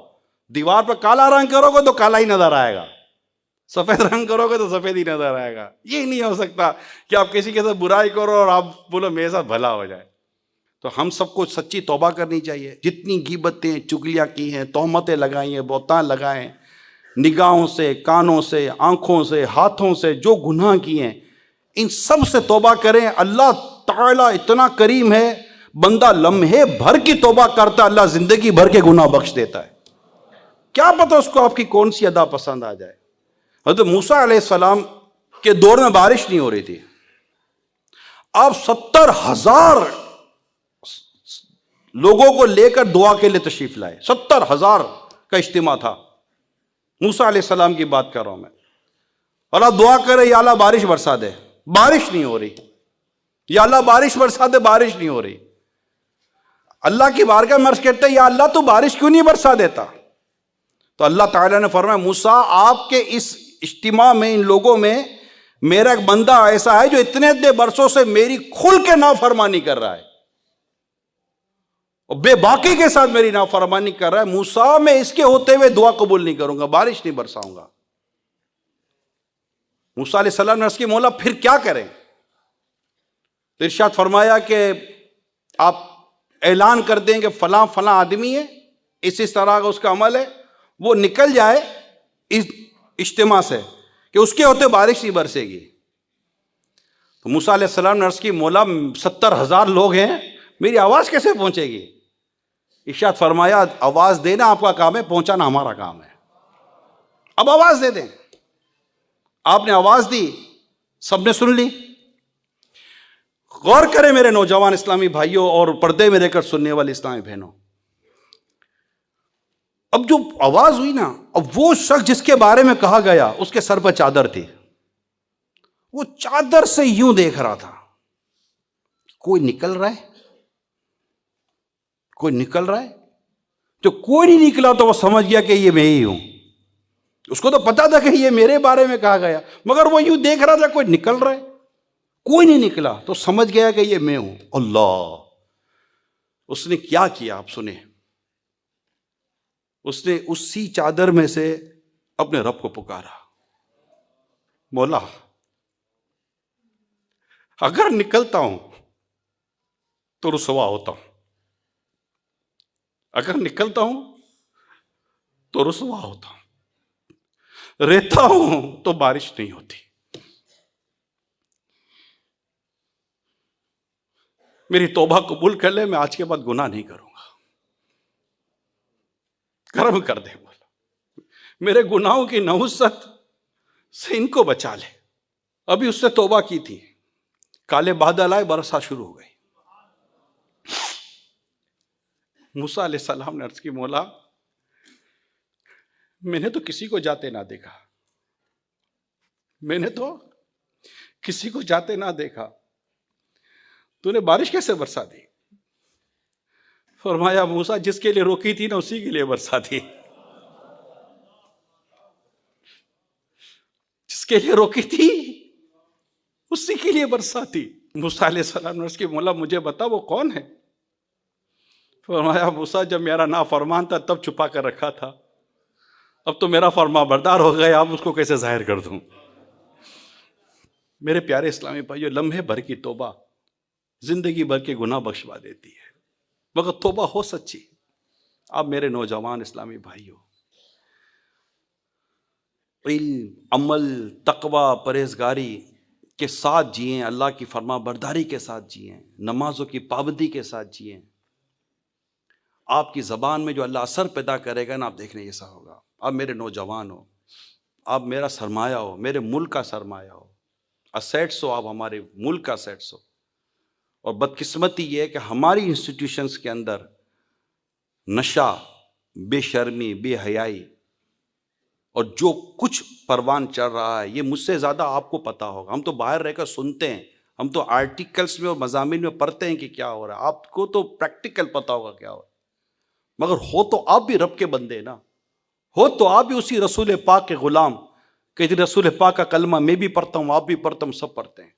دیوار پہ کالا رنگ کرو گے تو کالا ہی نظر آئے گا، سفید رنگ کرو گے تو سفید ہی نظر آئے گا۔ یہ نہیں ہو سکتا کہ آپ کسی کے ساتھ برائی کرو اور آپ بولو میرے ساتھ بھلا ہو جائے۔ تو ہم سب کو سچی توبہ کرنی چاہیے، جتنی غیبتیں چگلیاں کی ہیں، تہمتیں لگائی ہیں، بہتان لگائے ہیں، نگاہوں سے، کانوں سے، آنکھوں سے، ہاتھوں سے جو گناہ کیے ہیں، ان سب سے توبہ کریں۔ اللہ تعالیٰ اتنا کریم ہے، بندہ لمحے بھر کی توبہ کرتا، اللہ زندگی بھر کے گناہ بخش دیتا ہے۔ کیا پتہ اس کو آپ کی کون سی ادا پسند آ جائے۔ حضرت موسیٰ علیہ السلام کے دور میں بارش نہیں ہو رہی تھی، آپ 70,000 لوگوں کو لے کر دعا کے لیے تشریف لائے۔ 70,000 کا اجتماع تھا، موسیٰ علیہ السلام کی بات کر رہا ہوں میں، اور آپ دعا کرے یا اللہ بارش برسا دے، بارش نہیں ہو رہی، یا اللہ بارش برسا دے، بارش نہیں ہو رہی۔ اللہ کی بارگاہ میں عرض کرتے یا اللہ تو بارش کیوں نہیں برسا دیتا؟ تو اللہ تعالیٰ نے فرمایا موسیٰ آپ کے اس اجتماع میں، ان لوگوں میں میرا ایک بندہ ایسا ہے جو اتنے برسوں سے میری کھل کے نافرمانی کر رہا ہے اور بے باکی کے ساتھ میری نافرمانی کر رہا ہے۔ موسیٰ میں اس کے ہوتے ہوئے دعا قبول نہیں کروں گا، بارش نہیں برساؤں گا۔ موسیٰ علیہ السلام نے عرض کی مولا پھر کیا کریں؟ ارشاد فرمایا کہ آپ اعلان کر دیں کہ فلاں فلاں آدمی ہے، اس طرح کا اس کا عمل ہے، وہ نکل جائے اس اجتماع سے کہ اس کے ہوتے بارش نہیں برسے گی. تو موسیٰ علیہ السلام نے عرض کی مولا 70,000 لوگ ہیں، میری آواز کیسے پہنچے گی؟ ارشاد فرمایا آواز دینا آپ کا کام ہے، پہنچانا ہمارا کام ہے. اب آواز دے دیں. آپ نے آواز دی، سب نے سن لی. غور کریں میرے نوجوان اسلامی بھائیوں اور پردے میں رہ کر سننے والے اسلامی بہنوں، اب جو آواز ہوئی نا، اب وہ شخص جس کے بارے میں کہا گیا اس کے سر پر چادر تھی، وہ چادر سے یوں دیکھ رہا تھا، کوئی نکل رہا ہے، کوئی نکل رہا ہے. جو کوئی نہیں نکلا تو وہ سمجھ گیا کہ یہ میں ہی ہوں. اس کو تو پتا تھا کہ یہ میرے بارے میں کہا گیا، مگر وہ یوں دیکھ رہا تھا کوئی نکل رہا ہے، کوئی نہیں نکلا تو سمجھ گیا کہ یہ میں ہوں. اللہ، اس نے کیا کیا آپ سنیں. اس نے اسی چادر میں سے اپنے رب کو پکارا، مولا اگر نکلتا ہوں تو رسوا ہوتا ہوں، اگر نکلتا ہوں تو رسوا ہوتا ہوں، رہتا ہوں تو بارش نہیں ہوتی. میری توبہ قبول کر لے، میں آج کے بعد گناہ نہیں کروں گا، کرم کر دے مولا، میرے گناہوں کی نحوست سے ان کو بچا لے. ابھی اس سے توبہ کی تھی، کالے بادل آئے، برسا شروع ہو گئی. موسیٰ علیہ السلام نے عرض کی مولا میں نے تو کسی کو جاتے نہ دیکھا، میں نے تو کسی کو جاتے نہ دیکھا، تو نے بارش کیسے برسا دی؟ فرمایا موسیٰ جس کے لیے روکی تھی نا اسی کے لیے برسا دی، جس کے لیے روکی تھی اسی کے لیے برسا تھی. موسیٰ علیہ السلام نے عرض کی مولا مجھے بتا وہ کون ہے؟ فرمایا موسیٰ جب میرا نافرمان تھا تب چھپا کر رکھا تھا، اب تو میرا فرما بردار ہو گیا، اب اس کو کیسے ظاہر کر دوں. میرے پیارے اسلامی بھائیو، لمحے بھر کی توبہ زندگی بھر کے گناہ بخشوا دیتی ہے، مگر توبہ ہو سچی. اب میرے نوجوان اسلامی بھائیو، علم، عمل، تقوی، پرہیزگاری کے ساتھ جئیں، اللہ کی فرما برداری کے ساتھ جئیں، نمازوں کی پابندی کے ساتھ جئیں. آپ کی زبان میں جو اللہ اثر پیدا کرے گا نا، آپ دیکھنے ایسا ہوگا. آپ میرے نوجوان ہو، آپ میرا سرمایہ ہو، میرے ملک کا سرمایہ ہو، اسیٹس ہو، آپ ہمارے ملک کا اسیٹس ہو. اور بدقسمتی یہ ہے کہ ہماری انسٹیٹیوشنز کے اندر نشہ، بے شرمی، بے حیائی اور جو کچھ پروان چڑھ رہا ہے، یہ مجھ سے زیادہ آپ کو پتا ہوگا. ہم تو باہر رہ کر سنتے ہیں، ہم تو آرٹیکلز میں اور مضامین میں پڑھتے ہیں کہ کیا ہو رہا ہے، آپ کو تو پریکٹیکل پتا ہوگا کیا ہو رہا ہے. مگر ہو تو آپ بھی رب کے بندے نا، ہو تو آپ بھی اسی رسول پاک کے غلام کہ رسول پاک کا کلمہ میں بھی پڑھتا ہوں، آپ بھی پڑھتا ہوں، سب پڑھتے ہیں.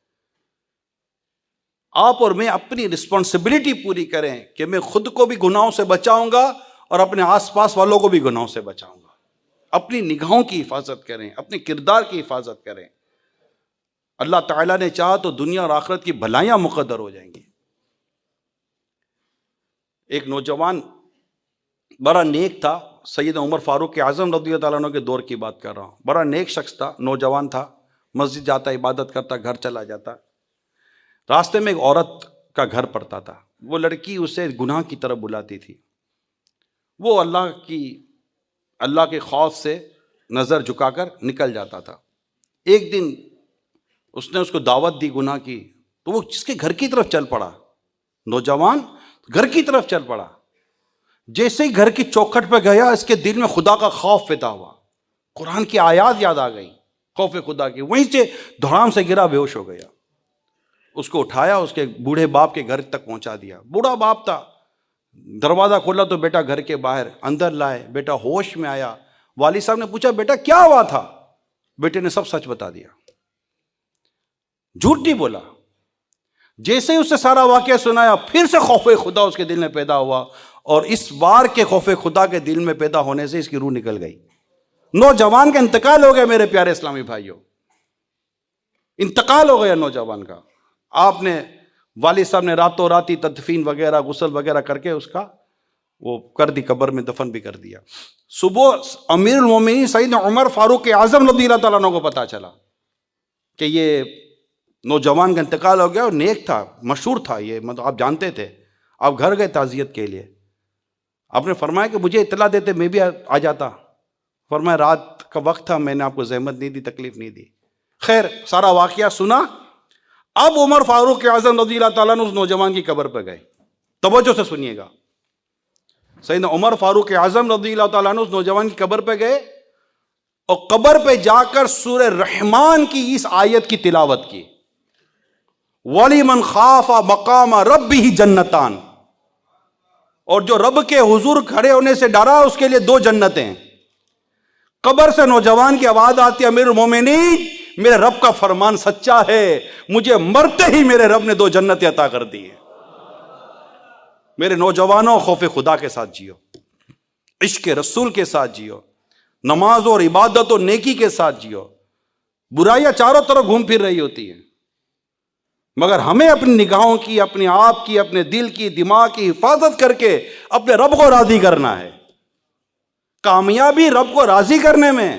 آپ اور میں اپنی رسپانسبلٹی پوری کریں کہ میں خود کو بھی گناہوں سے بچاؤں گا اور اپنے آس پاس والوں کو بھی گناہوں سے بچاؤں گا. اپنی نگاہوں کی حفاظت کریں، اپنے کردار کی حفاظت کریں. اللہ تعالیٰ نے چاہا تو دنیا اور آخرت کی بھلائیاں مقدر ہو جائیں گی. ایک نوجوان بڑا نیک تھا، سیدنا عمر فاروق اعظم رضی اللہ تعالیٰ عنہ کے دور کی بات کر رہا ہوں. بڑا نیک شخص تھا، نوجوان تھا، مسجد جاتا، عبادت کرتا، گھر چلا جاتا. راستے میں ایک عورت کا گھر پڑتا تھا، وہ لڑکی اسے گناہ کی طرف بلاتی تھی. وہ اللہ کے خوف سے نظر جھکا کر نکل جاتا تھا. ایک دن اس نے اس کو دعوت دی گناہ کی، تو وہ جس کے گھر کی طرف چل پڑا، نوجوان گھر کی طرف چل پڑا. جیسے ہی گھر کی چوکھٹ پہ گیا، اس کے دل میں خدا کا خوف پیدا ہوا، قرآن کی آیات یاد آ گئی خوف خدا کی. وہیں سے دھڑام سے گرا، بے ہوش ہو گیا. اس کو اٹھایا، اس کے بوڑھے باپ کے گھر تک پہنچا دیا. بوڑھا باپ تھا، دروازہ کھولا تو بیٹا گھر کے باہر، اندر لائے، بیٹا ہوش میں آیا. والد صاحب نے پوچھا بیٹا کیا ہوا تھا؟ بیٹے نے سب سچ بتا دیا، جھوٹ نہیں بولا. جیسے ہی اس سے سارا واقعہ سنایا، پھر سے خوف خدا اس کے دل میں پیدا ہوا، اور اس بار کے خوف خدا کے دل میں پیدا ہونے سے اس کی روح نکل گئی. نوجوان کا انتقال ہو گیا. میرے پیارے اسلامی بھائیوں، انتقال ہو گیا نوجوان کا. آپ نے والد صاحب نے راتوں راتی تدفین وغیرہ غسل وغیرہ کر کے اس کا وہ کر دی، قبر میں دفن بھی کر دیا۔ صبح امیر المومنین سیدنا عمر فاروق اعظم رضی اللہ تعالیٰ عنہ کو پتہ چلا کہ یہ نوجوان کا انتقال ہو گیا، اور نیک تھا، مشہور تھا یہ، مطلب آپ جانتے تھے۔ آپ گھر گئے تعزیت کے لیے، آپ نے فرمایا کہ مجھے اطلاع دیتے میں بھی آ جاتا۔ فرمایا رات کا وقت تھا، میں نے آپ کو زحمت نہیں دی، تکلیف نہیں دی۔ خیر سارا واقعہ سنا۔ اب عمر فاروق اعظم رضی اللہ تعالیٰ عنہ اس نوجوان کی قبر پہ گئے، توجہ سے سنیے گا۔ سیدنا عمر فاروق اعظم رضی اللہ تعالیٰ عنہ اس نوجوان کی قبر پہ گئے، اور قبر پہ جا کر سورہ رحمان کی اس آیت کی تلاوت کی، وَلِمَنْ خَافَ مَقَامَ رَبِّهِ جَنَّتَانِ، اور جو رب کے حضور کھڑے ہونے سے ڈرا اس کے لیے 2 جنتیں۔ قبر سے نوجوان کی آواز آتی ہے، امیر المومنین میرے رب کا فرمان سچا ہے، مجھے مرتے ہی میرے رب نے 2 جنتیں عطا کر دی ہیں۔ میرے نوجوانوں، خوف خدا کے ساتھ جیو، عشق رسول کے ساتھ جیو، نماز اور عبادت و نیکی کے ساتھ جیو۔ برائیاں چاروں طرف گھوم پھر رہی ہوتی ہیں، مگر ہمیں اپنی نگاہوں کی، اپنے آپ کی، اپنے دل کی، دماغ کی حفاظت کر کے اپنے رب کو راضی کرنا ہے۔ کامیابی رب کو راضی کرنے میں،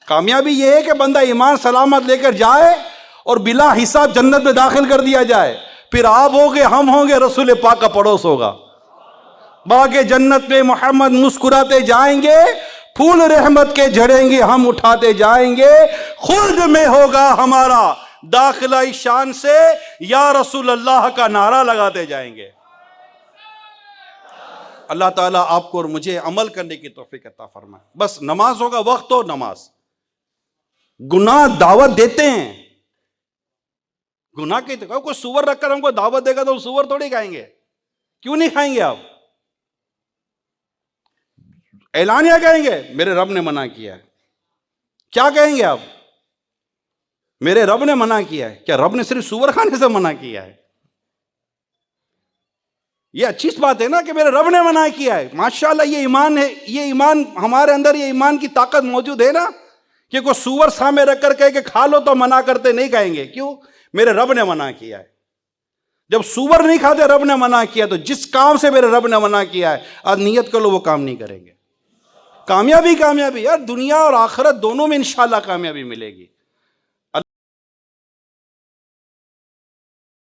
کامیابی یہ ہے کہ بندہ ایمان سلامت لے کر جائے اور بلا حساب جنت میں داخل کر دیا جائے، پھر آپ ہوگے، ہم ہوں گے، رسول پاک کا پڑوس ہوگا۔ باغ جنت میں محمد مسکراتے جائیں گے، پھول رحمت کے جھڑیں گے، ہم اٹھاتے جائیں گے، خلد میں ہوگا ہمارا داخلہ شان سے یا رسول اللہ کا نعرہ لگاتے جائیں گے۔ اللہ تعالیٰ آپ کو اور مجھے عمل کرنے کی توفیق عطا فرمائے۔ بس نمازوں کا وقت ہو، نماز۔ گناہ دعوت دیتے ہیں، گناہ کی کوئی سور رکھ کر ہم کو دعوت دے گا تو ہم سور تھوڑی کھائیں گے، کیوں نہیں کھائیں گے؟ آپ اعلانیہ کہیں گے میرے رب نے منع کیا ہے، کیا کہیں گے آپ؟ میرے رب نے منع کیا ہے۔ کیا رب نے صرف سور کھانے سے منع کیا ہے؟ یہ اچھی بات ہے نا کہ میرے رب نے منع کیا ہے، ماشاءاللہ یہ ایمان ہے، یہ ایمان ہمارے اندر، یہ ایمان کی طاقت موجود ہے نا کہ کوئی سور سامنے رکھ کر کہے کہ کھا لو تو منع کرتے نہیں کھائیں گے، کیوں؟ میرے رب نے منع کیا ہے۔ جب سور نہیں کھاتے رب نے منع کیا، تو جس کام سے میرے رب نے منع کیا ہے آج نیت کر لو وہ کام نہیں کریں گے۔ کامیابی، کامیابی یار، دنیا اور آخرت دونوں میں انشاءاللہ کامیابی ملے گی۔